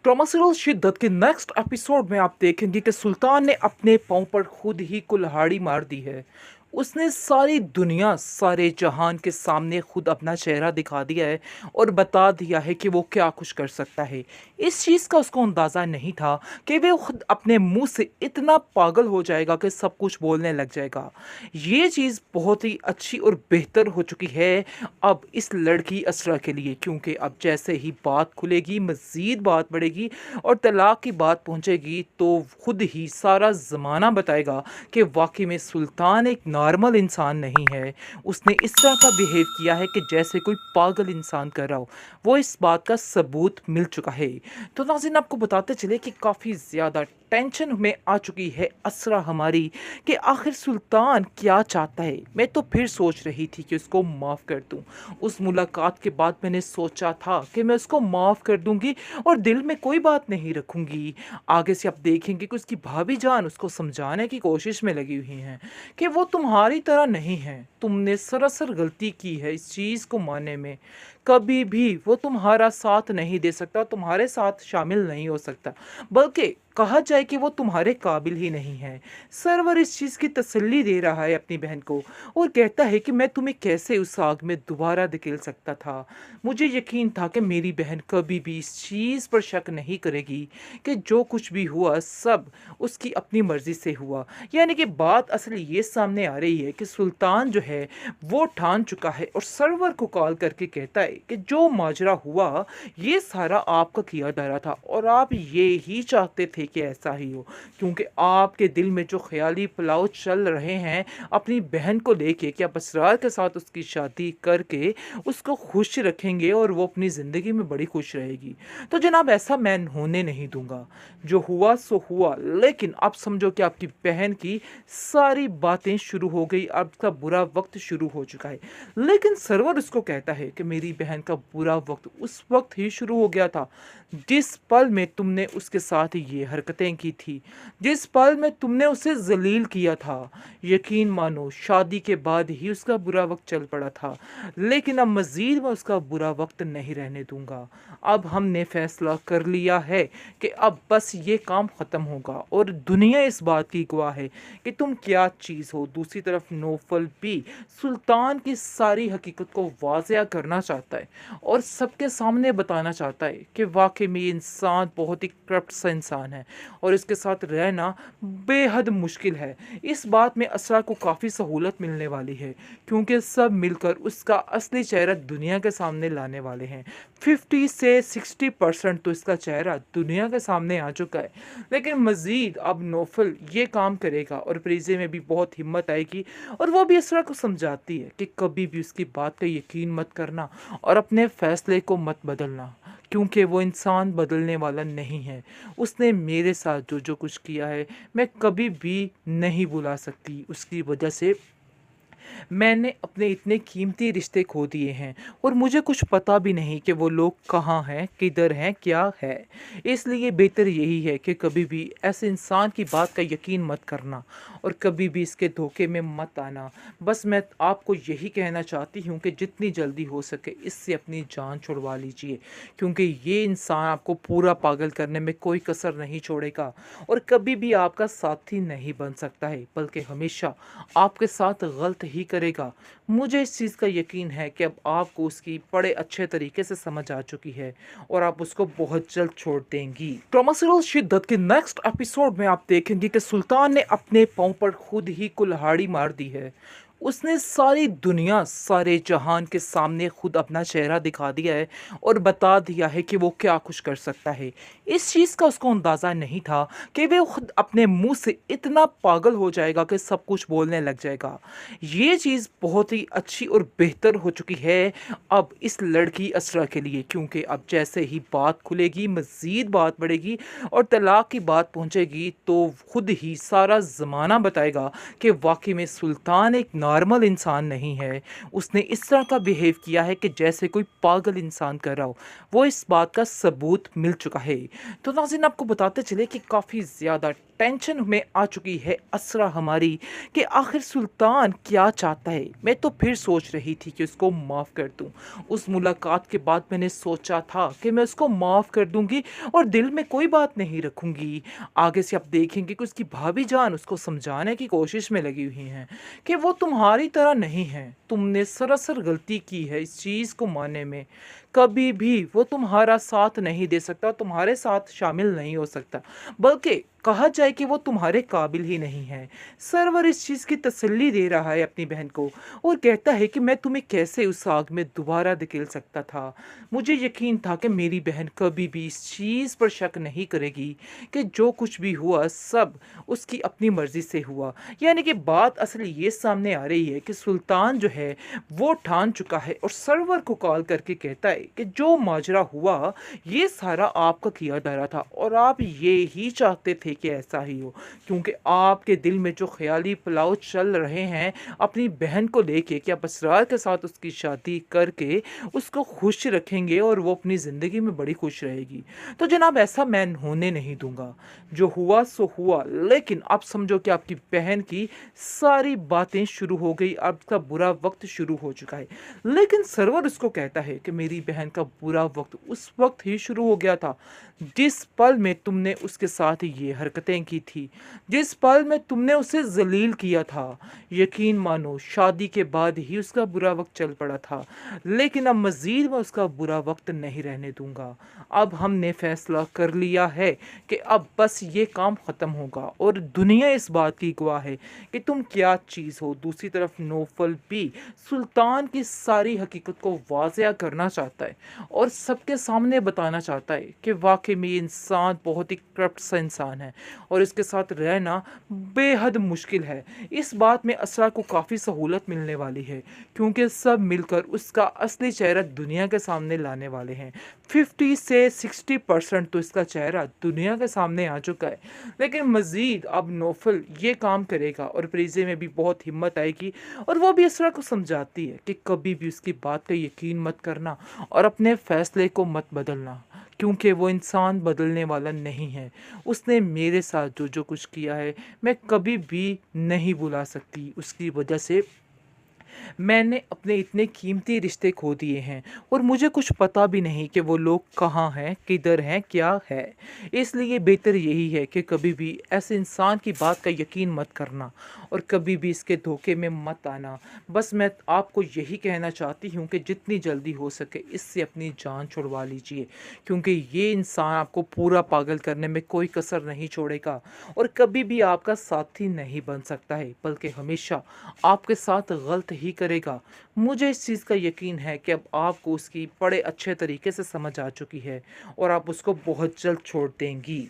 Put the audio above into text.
ट्रॉमासिरल शिद्दत के next episode में आप देखेंगे कि सुल्तान ने अपने पाँव पर खुद ही कुल्हाड़ी मार दी है। उसने सारी दुनिया, सारे जहान के सामने खुद अपना चेहरा दिखा दिया है और बता दिया है कि वो क्या कुछ कर सकता है। इस चीज़ का उसको अंदाज़ा नहीं था कि वो खुद अपने मुंह से इतना पागल हो जाएगा कि सब कुछ बोलने लग जाएगा। ये चीज़ बहुत ही अच्छी और बेहतर हो चुकी है अब इस लड़की असरा के लिए, क्योंकि अब जैसे ही बात खुलेगी, मज़ीद बात बढ़ेगी और तलाक की बात पहुंचेगी, तो खुद ही सारा ज़माना बताएगा कि वाकई में सुल्तान एक नॉर्मल इंसान नहीं है। उसने इस तरह का बिहेव किया है कि जैसे कोई पागल इंसान कर रहा हो। वो इस बात का सबूत मिल चुका है। तो नाज़रीन, आपको बताते चले कि काफ़ी ज़्यादा टेंशन में आ चुकी है असरा हमारी कि आखिर सुल्तान क्या चाहता है। मैं तो फिर सोच रही थी कि उसको माफ़ कर दूं। उस मुलाकात के बाद मैंने सोचा था कि मैं उसको माफ़ कर दूंगी और दिल में कोई बात नहीं रखूंगी। आगे से आप देखेंगे कि उसकी भाभी जान उसको समझाने की कोशिश में लगी हुई हैं कि वो तुम्हारी तरह नहीं है, तुमने सरासर गलती की है इस चीज़ को मानने में। कभी भी वो तुम्हारा साथ नहीं दे सकता, तुम्हारे साथ शामिल नहीं हो सकता, बल्कि कहा जाए कि वो तुम्हारे काबिल ही नहीं है। सरवर इस चीज़ की तसल्ली दे रहा है अपनी बहन को और कहता है कि मैं तुम्हें कैसे उस आग में दोबारा धकेल सकता था। मुझे यकीन था कि मेरी बहन कभी भी इस चीज़ पर शक नहीं करेगी कि जो कुछ भी हुआ सब उसकी अपनी मर्ज़ी से हुआ। यानी कि बात असल ये सामने आ रही है कि सुल्तान जो है वो ठान चुका है और सरवर को कॉल करके कहता है कि जो माजरा हुआ ये सारा आपका किया धरा था और आप ये ही चाहते थे कि ऐसा ही हो, क्योंकि आपके दिल में जो ख्याली पुलाव चल रहे हैं अपनी बहन को लेके कि आप असरार के साथ उसकी शादी करके उसको खुश रखेंगे और वो अपनी ज़िंदगी में बड़ी खुश रहेगी। तो जनाब, ऐसा मैं होने नहीं दूंगा। जो हुआ सो हुआ, लेकिन आप समझो कि आपकी बहन की सारी बातें शुरू हो गई, आपका बुरा वक्त शुरू हो चुका है। लेकिन सरवर उसको कहता है कि मेरी बहन का बुरा वक्त उस वक्त ही शुरू हो गया था जिस पल में तुमने उसके साथ ये हरकतें की थी, जिस पल में तुमने उसे जलील किया था। यकीन मानो शादी के बाद ही उसका बुरा वक्त चल पड़ा था, लेकिन अब मज़ीद मैं उसका बुरा वक्त नहीं रहने दूंगा। अब हमने फैसला कर लिया है कि अब बस ये काम ख़त्म होगा और दुनिया इस बात की गवाह है कि तुम क्या चीज़ हो। दूसरी तरफ नौफल भी सुल्तान की सारी हकीकत को वाज़िया करना चाहता है और सबके सामने बताना चाहता है कि वाकई में ये इंसान बहुत ही करप्ट सा इंसान है और इसके साथ रहना बेहद मुश्किल है। इस बात में असरा को काफ़ी सहूलत मिलने वाली है, क्योंकि सब मिलकर उसका असली चेहरा दुनिया के सामने लाने वाले हैं। 50 से 60% तो इसका चेहरा दुनिया के सामने आ चुका है, लेकिन मज़ीद अब नौफल ये काम करेगा और प्रीजे में भी बहुत हिम्मत आएगी और वो भी असरा को समझाती है कि कभी भी उसकी बात का यकीन मत करना और अपने फ़ैसले को मत बदलना, क्योंकि वो इंसान बदलने वाला नहीं है। उसने मेरे साथ जो जो कुछ किया है मैं कभी भी नहीं भुला सकती। उसकी वजह से मैंने अपने इतने कीमती रिश्ते खो दिए हैं और मुझे कुछ पता भी नहीं कि वो लोग कहाँ हैं, किधर हैं, क्या है। इसलिए बेहतर यही है कि कभी भी ऐसे इंसान की बात का यकीन मत करना और कभी भी इसके धोखे में मत आना। बस मैं आपको यही कहना चाहती हूँ कि जितनी जल्दी हो सके इससे अपनी जान छुड़वा लीजिए, क्योंकि ये इंसान आपको पूरा पागल करने में कोई कसर नहीं छोड़ेगा और कभी भी आपका साथी नहीं बन सकता है, बल्कि हमेशा आपके साथ गलत ही करेगा। मुझे इस चीज़ का यकीन है कि अब आपको उसकी बड़े अच्छे तरीके से समझ आ चुकी है और आप उसको बहुत जल्द छोड़ देंगी। ट्रॉमासिरल शिद्दत के नेक्स्ट एपिसोड में आप देखेंगे कि सुल्तान ने अपने पाँव पर खुद ही कुल्हाड़ी मार दी है। उसने सारी दुनिया, सारे जहान के सामने खुद अपना चेहरा दिखा दिया है और बता दिया है कि वो क्या कुछ कर सकता है। इस चीज़ का उसको अंदाज़ा नहीं था कि वो खुद अपने मुंह से इतना पागल हो जाएगा कि सब कुछ बोलने लग जाएगा। ये चीज़ बहुत ही अच्छी और बेहतर हो चुकी है अब इस लड़की असरा के लिए, क्योंकि अब जैसे ही बात खुलेगी, मज़ीद बात बढ़ेगी और तलाक की बात पहुंचेगी, तो खुद ही सारा ज़माना बताएगा कि वाकई में सुल्तान एक नॉर्मल इंसान नहीं है। उसने इस तरह का बिहेव किया है कि जैसे कोई पागल इंसान कर रहा हो। वो इस बात का सबूत मिल चुका है। तो नाज़रीन, आपको बताते चले कि काफ़ी ज़्यादा टेंशन में आ चुकी है असरा हमारी कि आखिर सुल्तान क्या चाहता है। मैं तो फिर सोच रही थी कि उसको माफ़ कर दूं। उस मुलाकात के बाद मैंने सोचा था कि मैं उसको माफ़ कर दूंगी और दिल में कोई बात नहीं रखूंगी। आगे से आप देखेंगे कि उसकी भाभी जान उसको समझाने की कोशिश में लगी हुई हैं कि वो तुम्हारी तरह नहीं है। तुमने सरासर गलती की है इस चीज़ को मानने में। कभी भी वो तुम्हारा साथ नहीं दे सकता, तुम्हारे साथ शामिल नहीं हो सकता, बल्कि कहा जाए कि वो तुम्हारे काबिल ही नहीं है। सरवर इस चीज़ की तसल्ली दे रहा है अपनी बहन को और कहता है कि मैं तुम्हें कैसे उस आग में दोबारा धकेल सकता था। मुझे यकीन था कि मेरी बहन कभी भी इस चीज़ पर शक नहीं करेगी कि जो कुछ भी हुआ सब उसकी अपनी मर्ज़ी से हुआ। यानी कि बात असल ये सामने आ रही है कि सुल्तान जो है वो ठान चुका है और सरवर को कॉल करके कहता है कि जो माजरा हुआ ये सारा आपका किया धरा था और आप ये ही चाहते थे कि ऐसा ही हो, क्योंकि आपके दिल में जो ख्याली पुलाव चल रहे हैं अपनी बहन को लेके कि आप असरार के साथ उसकी शादी करके उसको खुश रखेंगे और वो अपनी ज़िंदगी में बड़ी खुश रहेगी। तो जनाब, ऐसा मैं होने नहीं दूंगा। जो हुआ सो हुआ, लेकिन आप समझो कि आपकी बहन की सारी बातें शुरू हो गई, अब का बुरा वक्त शुरू हो चुका है। लेकिन सरवर उसको कहता है कि मेरी बहन का बुरा वक्त उस वक्त ही शुरू हो गया था जिस पल में तुमने उसके साथ ये हरकतें की थी, जिस पल में तुमने उसे जलील किया था। यकीन मानो शादी के बाद ही उसका बुरा वक्त चल पड़ा था, लेकिन अब मज़ीद मैं उसका बुरा वक्त नहीं रहने दूंगा। अब हमने फैसला कर लिया है कि अब बस ये काम ख़त्म होगा और दुनिया इस बात की गवाह है कि तुम क्या चीज़ हो। दूसरी तरफ नौफल भी सुल्तान की सारी हकीकत को वाज़िया करना चाहता है और सबके सामने बताना चाहता है कि वाकई में ये इंसान बहुत ही करप्ट सा इंसान है और इसके साथ रहना बेहद मुश्किल है। इस बात में असरा को काफ़ी सहूलत मिलने वाली है क्योंकि सब मिलकर उसका असली चेहरा दुनिया के सामने लाने वाले हैं। 50 से 60% तो इसका चेहरा दुनिया के सामने आ चुका है, लेकिन मज़ीद अब नौफल ये काम करेगा और प्रीजे में भी बहुत हिम्मत आएगी और वो भी असरा को समझाती है कि कभी भी उसकी बात का यकीन मत करना और अपने फ़ैसले को मत बदलना, क्योंकि वो इंसान बदलने वाला नहीं है। उसने मेरे साथ जो जो कुछ किया है मैं कभी भी नहीं भुला सकती। उसकी वजह से मैंने अपने इतने कीमती रिश्ते खो दिए हैं और मुझे कुछ पता भी नहीं कि वो लोग कहाँ हैं, किधर हैं, क्या है। इसलिए बेहतर यही है कि कभी भी ऐसे इंसान की बात का यकीन मत करना और कभी भी इसके धोखे में मत आना। बस मैं आपको यही कहना चाहती हूँ कि जितनी जल्दी हो सके इससे अपनी जान छुड़वा लीजिए, क्योंकि ये इंसान आपको पूरा पागल करने में कोई कसर नहीं छोड़ेगा और कभी भी आपका साथी नहीं बन सकता है, बल्कि हमेशा आपके साथ गलत ही करेगा। मुझे इस चीज़ का यकीन है कि अब आपको उसकी बड़े अच्छे तरीके से समझ आ चुकी है और आप उसको बहुत जल्द छोड़ देंगी।